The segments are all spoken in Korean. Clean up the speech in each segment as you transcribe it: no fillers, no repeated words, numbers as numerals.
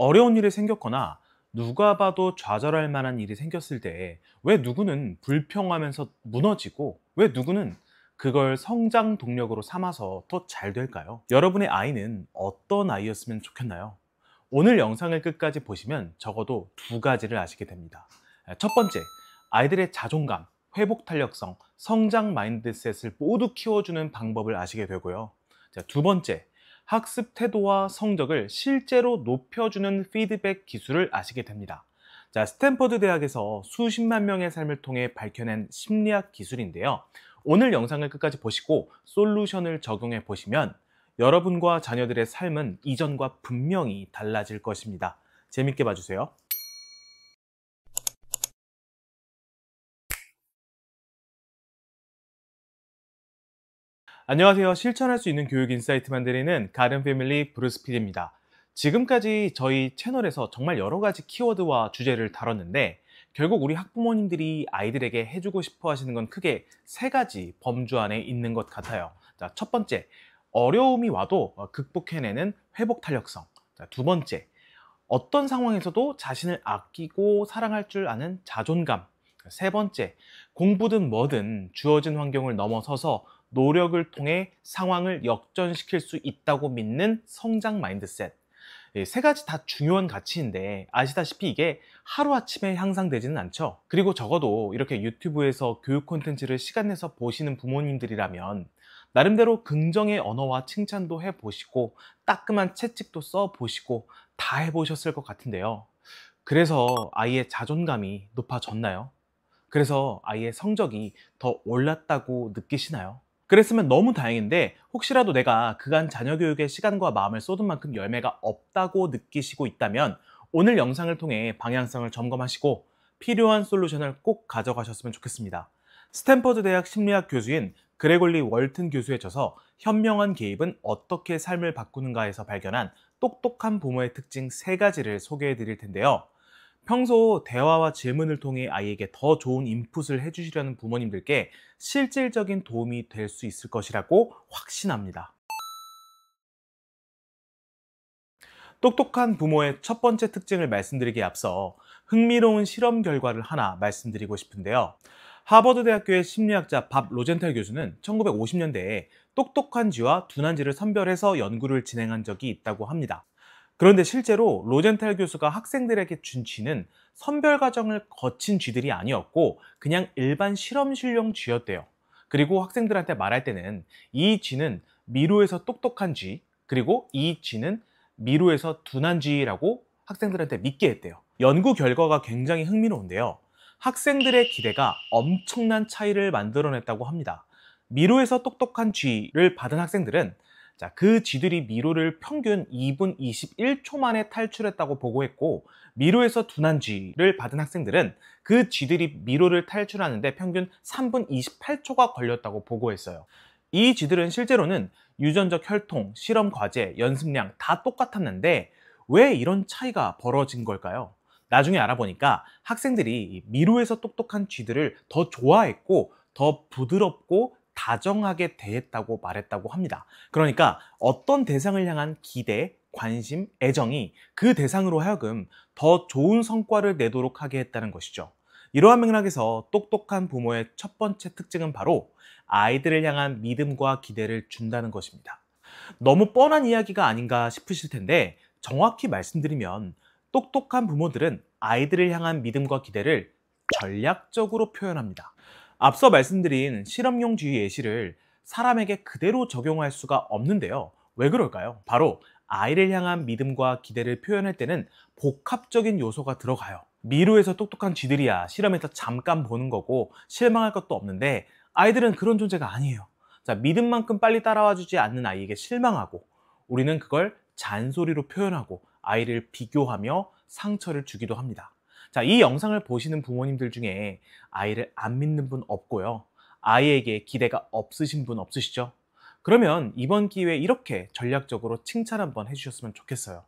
어려운 일이 생겼거나 누가 봐도 좌절할 만한 일이 생겼을 때 왜 누구는 불평하면서 무너지고 왜 누구는 그걸 성장 동력으로 삼아서 더 잘 될까요? 여러분의 아이는 어떤 아이였으면 좋겠나요? 오늘 영상을 끝까지 보시면 적어도 두 가지를 아시게 됩니다. 첫 번째, 아이들의 자존감, 회복 탄력성, 성장 마인드셋을 모두 키워주는 방법을 아시게 되고요. 두 번째, 학습 태도와 성적을 실제로 높여주는 피드백 기술을 아시게 됩니다. 스탠퍼드 대학에서 수십만 명의 삶을 통해 밝혀낸 심리학 기술인데요. 오늘 영상을 끝까지 보시고 솔루션을 적용해 보시면 여러분과 자녀들의 삶은 이전과 분명히 달라질 것입니다. 재밌게 봐주세요. 안녕하세요. 실천할 수 있는 교육 인사이트 만드는 가든 패밀리 브루스 PD입니다. 지금까지 저희 채널에서 정말 여러 가지 키워드와 주제를 다뤘는데 결국 우리 학부모님들이 아이들에게 해주고 싶어 하시는 건 크게 세 가지 범주 안에 있는 것 같아요. 첫 번째, 어려움이 와도 극복해내는 회복 탄력성. 두 번째, 어떤 상황에서도 자신을 아끼고 사랑할 줄 아는 자존감. 세 번째, 공부든 뭐든 주어진 환경을 넘어서서 노력을 통해 상황을 역전시킬 수 있다고 믿는 성장 마인드셋. 세 가지 다 중요한 가치인데 아시다시피 이게 하루아침에 향상되지는 않죠. 그리고 적어도 이렇게 유튜브에서 교육 콘텐츠를 시간 내서 보시는 부모님들이라면 나름대로 긍정의 언어와 칭찬도 해보시고 따끔한 채찍도 써보시고 다 해보셨을 것 같은데요. 그래서 아이의 자존감이 높아졌나요? 그래서 아이의 성적이 더 올랐다고 느끼시나요? 그랬으면 너무 다행인데 혹시라도 내가 그간 자녀 교육에 시간과 마음을 쏟은 만큼 열매가 없다고 느끼시고 있다면 오늘 영상을 통해 방향성을 점검하시고 필요한 솔루션을 꼭 가져가셨으면 좋겠습니다. 스탠퍼드 대학 심리학 교수인 그레골리 월튼 교수의 저서 현명한 개입은 어떻게 삶을 바꾸는가에서 발견한 똑똑한 부모의 특징 세 가지를 소개해 드릴 텐데요. 평소 대화와 질문을 통해 아이에게 더 좋은 인풋을 해주시려는 부모님들께 실질적인 도움이 될 수 있을 것이라고 확신합니다. 똑똑한 부모의 첫 번째 특징을 말씀드리기에 앞서 흥미로운 실험 결과를 하나 말씀드리고 싶은데요. 하버드 대학교의 심리학자 밥 로젠탈 교수는 1950년대에 똑똑한 쥐와 둔한 쥐를 선별해서 연구를 진행한 적이 있다고 합니다. 그런데 실제로 로젠탈 교수가 학생들에게 준 쥐는 선별 과정을 거친 쥐들이 아니었고 그냥 일반 실험실용 쥐였대요. 그리고 학생들한테 말할 때는 이 쥐는 미로에서 똑똑한 쥐, 그리고 이 쥐는 미로에서 둔한 쥐라고 학생들한테 믿게 했대요. 연구 결과가 굉장히 흥미로운데요. 학생들의 기대가 엄청난 차이를 만들어냈다고 합니다. 미로에서 똑똑한 쥐를 받은 학생들은 그 쥐들이 미로를 평균 2분 21초 만에 탈출했다고 보고했고 미로에서 둔한 쥐를 받은 학생들은 그 쥐들이 미로를 탈출하는데 평균 3분 28초가 걸렸다고 보고했어요. 이 쥐들은 실제로는 유전적 혈통, 실험 과제, 연습량 다 똑같았는데 왜 이런 차이가 벌어진 걸까요? 나중에 알아보니까 학생들이 미로에서 똑똑한 쥐들을 더 좋아했고 더 부드럽고 다정하게 대했다고 말했다고 합니다. 그러니까 어떤 대상을 향한 기대, 관심, 애정이 그 대상으로 하여금 더 좋은 성과를 내도록 하게 했다는 것이죠. 이러한 맥락에서 똑똑한 부모의 첫 번째 특징은 바로 아이들을 향한 믿음과 기대를 준다는 것입니다. 너무 뻔한 이야기가 아닌가 싶으실 텐데 정확히 말씀드리면 똑똑한 부모들은 아이들을 향한 믿음과 기대를 전략적으로 표현합니다. 앞서 말씀드린 실험용 쥐 예시를 사람에게 그대로 적용할 수가 없는데요. 왜 그럴까요? 바로 아이를 향한 믿음과 기대를 표현할 때는 복합적인 요소가 들어가요. 미루에서 똑똑한 쥐들이야 실험에서 잠깐 보는 거고 실망할 것도 없는데 아이들은 그런 존재가 아니에요. 믿음만큼 빨리 따라와 주지 않는 아이에게 실망하고 우리는 그걸 잔소리로 표현하고 아이를 비교하며 상처를 주기도 합니다. 이 영상을 보시는 부모님들 중에 아이를 안 믿는 분 없고요. 아이에게 기대가 없으신 분 없으시죠? 그러면 이번 기회에 이렇게 전략적으로 칭찬 한번 해주셨으면 좋겠어요.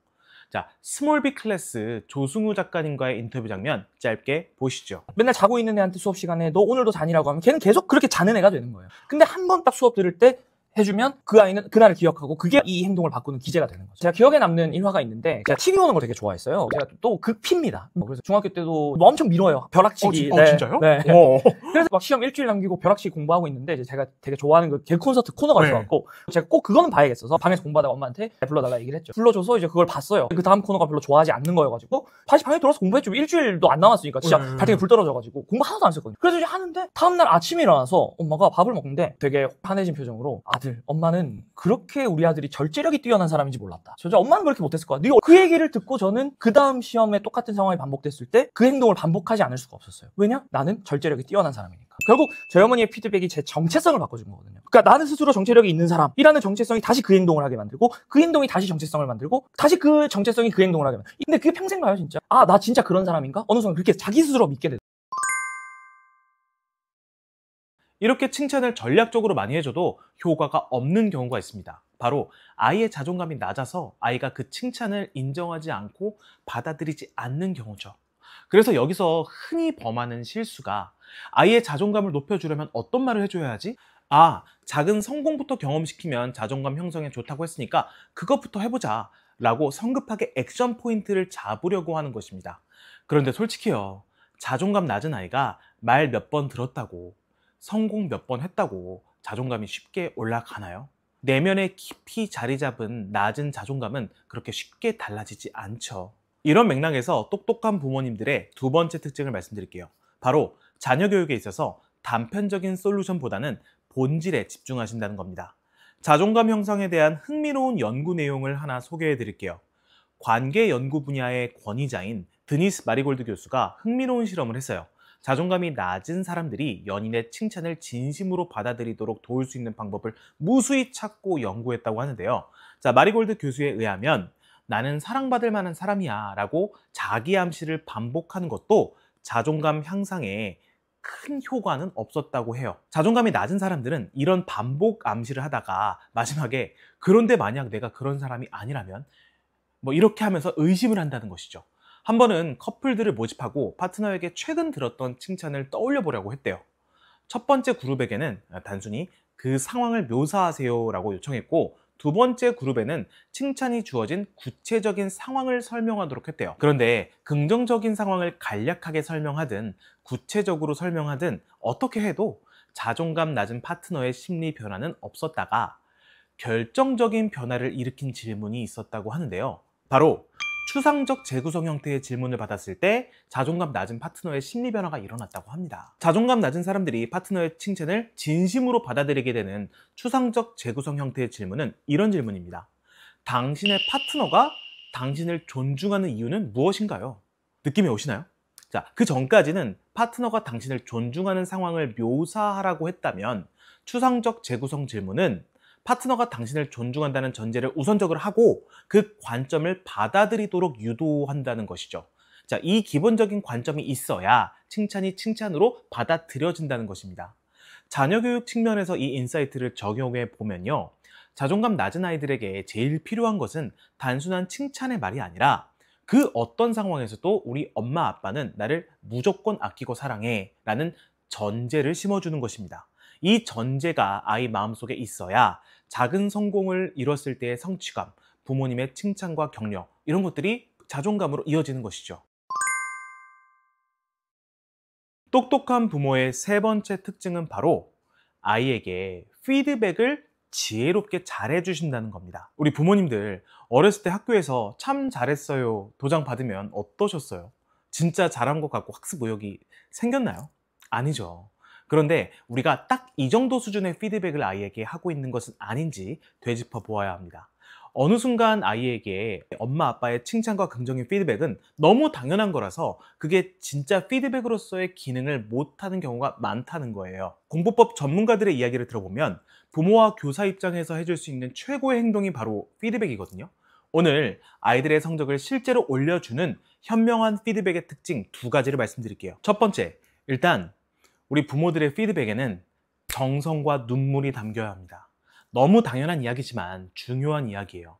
스몰 빅 클래스 조승우 작가님과의 인터뷰 장면 짧게 보시죠. 맨날 자고 있는 애한테 수업 시간에 너 오늘도 자니라고 하면 걔는 계속 그렇게 자는 애가 되는 거예요. 근데 한 번 딱 수업 들을 때 해주면 그 아이는 그날을 기억하고 그게 이 행동을 바꾸는 기제가 되는 거죠. 제가 기억에 남는 일화가 있는데 제가 TV 보는 걸 되게 좋아했어요. 제가 또 극피입니다. 그래서 중학교 때도 뭐 엄청 미뤄요. 벼락치기. 네. 진짜요? 네. 그래서 막 시험 일주일 남기고 벼락치기 공부하고 있는데 이제 제가 되게 좋아하는 그 개 콘서트 코너가 네. 있어갖고 제가 꼭 그거는 봐야겠어서 방에서 공부하다가 엄마한테 불러달라 얘기를 했죠. 불러줘서 이제 그걸 봤어요. 그 다음 코너가 별로 좋아하지 않는 거여가지고 다시 방에 들어와서 공부했죠. 일주일도 안 남았으니까 진짜 발등에 불 떨어져가지고 공부 하나도 안 했었거든요. 그래서 이제 하는데 다음날 아침에 일어나서 엄마가 밥을 먹는데 되게 환해진 표정으로 아들, 엄마는 그렇게 우리 아들이 절제력이 뛰어난 사람인지 몰랐다. 저 엄마는 그렇게 못했을 거야. 그 얘기를 듣고 저는 그 다음 시험에 똑같은 상황이 반복됐을 때 그 행동을 반복하지 않을 수가 없었어요. 왜냐? 나는 절제력이 뛰어난 사람이니까. 결국 저희 어머니의 피드백이 제 정체성을 바꿔준 거거든요. 그러니까 나는 스스로 정체력이 있는 사람이라는 정체성이 다시 그 행동을 하게 만들고 그 행동이 다시 정체성을 만들고 다시 그 정체성이 그 행동을 하게 만들고 근데 그게 평생 가요 진짜. 아, 나 진짜 그런 사람인가? 어느 순간 그렇게 자기 스스로 믿게 돼. 이렇게 칭찬을 전략적으로 많이 해줘도 효과가 없는 경우가 있습니다. 바로 아이의 자존감이 낮아서 아이가 그 칭찬을 인정하지 않고 받아들이지 않는 경우죠. 그래서 여기서 흔히 범하는 실수가 아이의 자존감을 높여주려면 어떤 말을 해줘야 하지? 아, 작은 성공부터 경험시키면 자존감 형성에 좋다고 했으니까 그것부터 해보자 라고 성급하게 액션 포인트를 잡으려고 하는 것입니다. 그런데 솔직히요, 자존감 낮은 아이가 말 몇 번 들었다고 성공 몇 번 했다고 자존감이 쉽게 올라가나요? 내면에 깊이 자리 잡은 낮은 자존감은 그렇게 쉽게 달라지지 않죠. 이런 맥락에서 똑똑한 부모님들의 두 번째 특징을 말씀드릴게요. 바로 자녀 교육에 있어서 단편적인 솔루션보다는 본질에 집중하신다는 겁니다. 자존감 형성에 대한 흥미로운 연구 내용을 하나 소개해 드릴게요. 관계 연구 분야의 권위자인 드니스 마리골드 교수가 흥미로운 실험을 했어요. 자존감이 낮은 사람들이 연인의 칭찬을 진심으로 받아들이도록 도울 수 있는 방법을 무수히 찾고 연구했다고 하는데요. 자, 마리골드 교수에 의하면 나는 사랑받을 만한 사람이야 라고 자기 암시를 반복하는 것도 자존감 향상에 큰 효과는 없었다고 해요. 자존감이 낮은 사람들은 이런 반복 암시를 하다가 마지막에 그런데 만약 내가 그런 사람이 아니라면 뭐 이렇게 하면서 의심을 한다는 것이죠. 한 번은 커플들을 모집하고 파트너에게 최근 들었던 칭찬을 떠올려 보려고 했대요. 첫 번째 그룹에게는 단순히 그 상황을 묘사하세요 라고 요청했고, 두 번째 그룹에는 칭찬이 주어진 구체적인 상황을 설명하도록 했대요. 그런데 긍정적인 상황을 간략하게 설명하든 구체적으로 설명하든 어떻게 해도 자존감 낮은 파트너의 심리 변화는 없었다가 결정적인 변화를 일으킨 질문이 있었다고 하는데요. 바로 추상적 재구성 형태의 질문을 받았을 때 자존감 낮은 파트너의 심리 변화가 일어났다고 합니다. 자존감 낮은 사람들이 파트너의 칭찬을 진심으로 받아들이게 되는 추상적 재구성 형태의 질문은 이런 질문입니다. 당신의 파트너가 당신을 존중하는 이유는 무엇인가요? 느낌이 오시나요? 자, 그 전까지는 파트너가 당신을 존중하는 상황을 묘사하라고 했다면 추상적 재구성 질문은 파트너가 당신을 존중한다는 전제를 우선적으로 하고 그 관점을 받아들이도록 유도한다는 것이죠. 자, 이 기본적인 관점이 있어야 칭찬이 칭찬으로 받아들여진다는 것입니다. 자녀 교육 측면에서 이 인사이트를 적용해 보면요, 자존감 낮은 아이들에게 제일 필요한 것은 단순한 칭찬의 말이 아니라 그 어떤 상황에서도 우리 엄마 아빠는 나를 무조건 아끼고 사랑해 라는 전제를 심어주는 것입니다. 이 전제가 아이 마음속에 있어야 작은 성공을 이뤘을 때의 성취감, 부모님의 칭찬과 격려, 이런 것들이 자존감으로 이어지는 것이죠. 똑똑한 부모의 세 번째 특징은 바로 아이에게 피드백을 지혜롭게 잘해주신다는 겁니다. 우리 부모님들 어렸을 때 학교에서 참 잘했어요 도장 받으면 어떠셨어요? 진짜 잘한 것 같고 학습 의욕이 생겼나요? 아니죠. 그런데 우리가 딱 이 정도 수준의 피드백을 아이에게 하고 있는 것은 아닌지 되짚어 보아야 합니다. 어느 순간 아이에게 엄마 아빠의 칭찬과 긍정의 피드백은 너무 당연한 거라서 그게 진짜 피드백으로서의 기능을 못하는 경우가 많다는 거예요. 공부법 전문가들의 이야기를 들어보면 부모와 교사 입장에서 해줄 수 있는 최고의 행동이 바로 피드백이거든요. 오늘 아이들의 성적을 실제로 올려주는 현명한 피드백의 특징 두 가지를 말씀드릴게요. 첫 번째, 일단 우리 부모들의 피드백에는 정성과 눈물이 담겨야 합니다. 너무 당연한 이야기지만 중요한 이야기예요.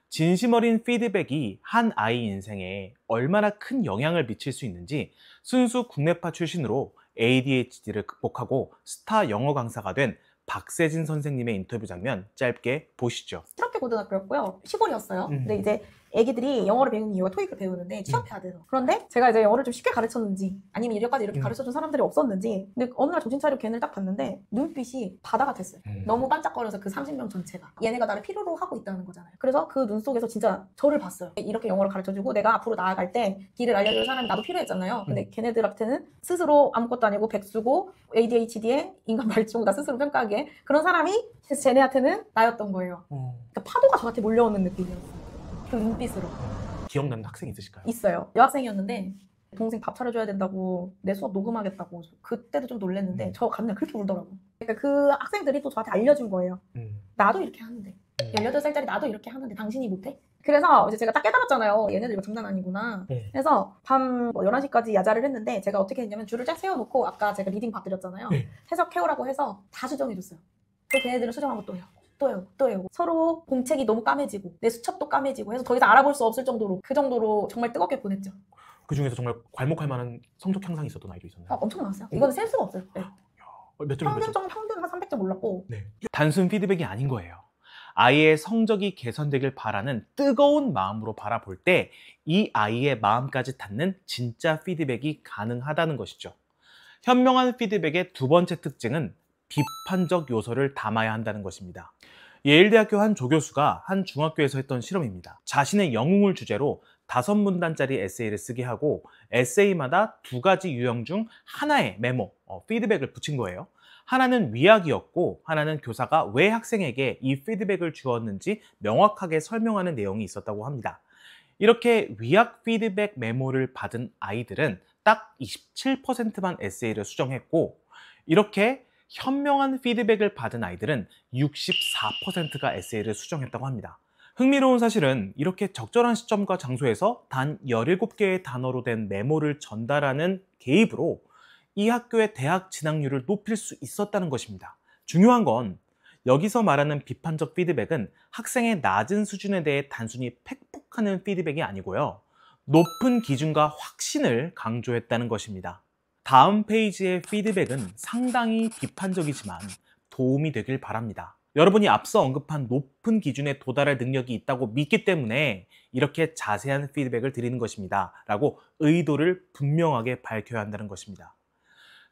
진심 어린 피드백이 한 아이 인생에 얼마나 큰 영향을 미칠 수 있는지 순수 국내파 출신으로 ADHD를 극복하고 스타 영어 강사가 된 박세진 선생님의 인터뷰 장면 짧게 보시죠. 트럭계 고등학교였고요. 시골이었어요. 근데 이제 애기들이 영어를 배우는 이유가 토익을 배우는데 취업해야 돼서. 그런데 제가 이제 영어를 좀 쉽게 가르쳤는지 아니면 이래까지 이렇게 가르쳐준 사람들이 없었는지, 근데 어느 날 정신 차리고 걔네를 딱 봤는데 눈빛이 바다 같았어요. 너무 반짝거려서 그 30명 전체가 얘네가 나를 필요로 하고 있다는 거잖아요. 그래서 그 눈 속에서 진짜 저를 봤어요. 이렇게 영어를 가르쳐주고 내가 앞으로 나아갈 때 길을 알려줄 사람이 나도 필요했잖아요. 근데 걔네들한테는 스스로 아무것도 아니고 백수고 ADHD에 인간 말종 나 스스로 평가하기에 그런 사람이 쟤네한테는 나였던 거예요. 그러니까 파도가 저한테 몰려오는 느낌이었어요. 그 눈빛으로. 기억나는 학생 있으실까요? 있어요. 여학생이었는데 동생 밥 차려줘야 된다고 내 수업 녹음하겠다고. 그때도 좀 놀랬는데 저 갔는데 그렇게 울더라고. 그러니까 그 학생들이 또 저한테 알려준 거예요. 나도 이렇게 하는데 18살짜리 나도 이렇게 하는데 당신이 못해? 그래서 이제 제가 딱 깨달았잖아요. 얘네들 이거 장난 아니구나. 그래서 밤 11시까지 야자를 했는데 제가 어떻게 했냐면 줄을 쫙 세워놓고 아까 제가 리딩 봐드렸잖아요. 해석해오라고 해서 다 수정해줬어요. 그 걔네들은 수정하고 또 해요. 또 해요. 서로 공책이 너무 까매지고 내 수첩도 까매지고 해서 더 이상 알아볼 수 없을 정도로, 그 정도로 정말 뜨겁게 보냈죠. 그 중에서 정말 괄목할 만한 성적 향상이 있었던 아이도 있었나요? 엄청 많았어요. 이거는 셀 수가 없어요. 네. 몇 점? 평균 한 300점 올랐고. 네. 단순 피드백이 아닌 거예요. 아이의 성적이 개선되길 바라는 뜨거운 마음으로 바라볼 때 이 아이의 마음까지 닿는 진짜 피드백이 가능하다는 것이죠. 현명한 피드백의 두 번째 특징은 비판적 요소를 담아야 한다는 것입니다. 예일대학교 한 조교수가 한 중학교에서 했던 실험입니다. 자신의 영웅을 주제로 5문단짜리 에세이를 쓰게 하고 에세이마다 2가지 유형 중 하나의 메모, 피드백을 붙인 거예요. 하나는 위약이었고 하나는 교사가 왜 학생에게 이 피드백을 주었는지 명확하게 설명하는 내용이 있었다고 합니다. 이렇게 위약 피드백 메모를 받은 아이들은 딱 27%만 에세이를 수정했고, 이렇게 현명한 피드백을 받은 아이들은 64%가 에세이를 수정했다고 합니다. 흥미로운 사실은 이렇게 적절한 시점과 장소에서 단 17개의 단어로 된 메모를 전달하는 개입으로 이 학교의 대학 진학률을 높일 수 있었다는 것입니다. 중요한 건 여기서 말하는 비판적 피드백은 학생의 낮은 수준에 대해 단순히 팩폭하는 피드백이 아니고요. 높은 기준과 확신을 강조했다는 것입니다. 다음 페이지의 피드백은 상당히 비판적이지만 도움이 되길 바랍니다. 여러분이 앞서 언급한 높은 기준에 도달할 능력이 있다고 믿기 때문에 이렇게 자세한 피드백을 드리는 것입니다. 라고 의도를 분명하게 밝혀야 한다는 것입니다.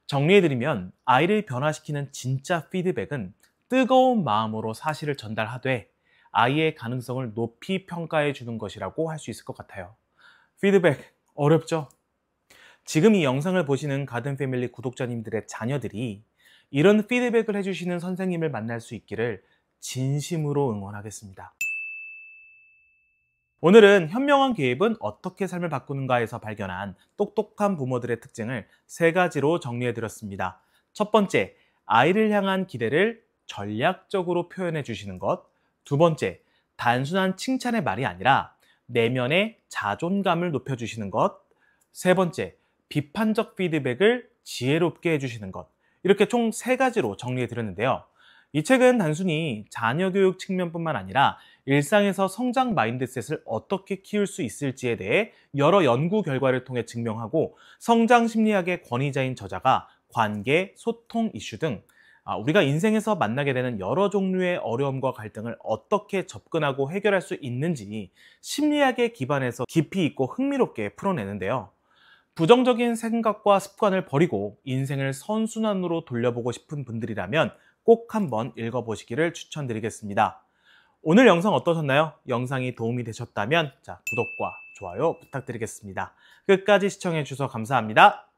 정리해드리면 아이를 변화시키는 진짜 피드백은 뜨거운 마음으로 사실을 전달하되 아이의 가능성을 높이 평가해 주는 것이라고 할 수 있을 것 같아요. 피드백 어렵죠? 지금 이 영상을 보시는 가든패밀리 구독자님들의 자녀들이 이런 피드백을 해주시는 선생님을 만날 수 있기를 진심으로 응원하겠습니다. 오늘은 현명한 개입은 어떻게 삶을 바꾸는가에서 발견한 똑똑한 부모들의 특징을 3가지로 정리해드렸습니다. 첫 번째, 아이를 향한 기대를 전략적으로 표현해 주시는 것. 두 번째, 단순한 칭찬의 말이 아니라 내면의 자존감을 높여주시는 것. 세 번째, 비판적 피드백을 지혜롭게 해주시는 것. 이렇게 총 3가지로 정리해 드렸는데요. 이 책은 단순히 자녀 교육 측면뿐만 아니라 일상에서 성장 마인드셋을 어떻게 키울 수 있을지에 대해 여러 연구 결과를 통해 증명하고 성장 심리학의 권위자인 저자가 관계, 소통 이슈 등 우리가 인생에서 만나게 되는 여러 종류의 어려움과 갈등을 어떻게 접근하고 해결할 수 있는지 심리학에 기반해서 깊이 있고 흥미롭게 풀어내는데요. 부정적인 생각과 습관을 버리고 인생을 선순환으로 돌려보고 싶은 분들이라면 꼭 한번 읽어보시기를 추천드리겠습니다. 오늘 영상 어떠셨나요? 영상이 도움이 되셨다면 구독과 좋아요 부탁드리겠습니다. 끝까지 시청해 주셔서 감사합니다.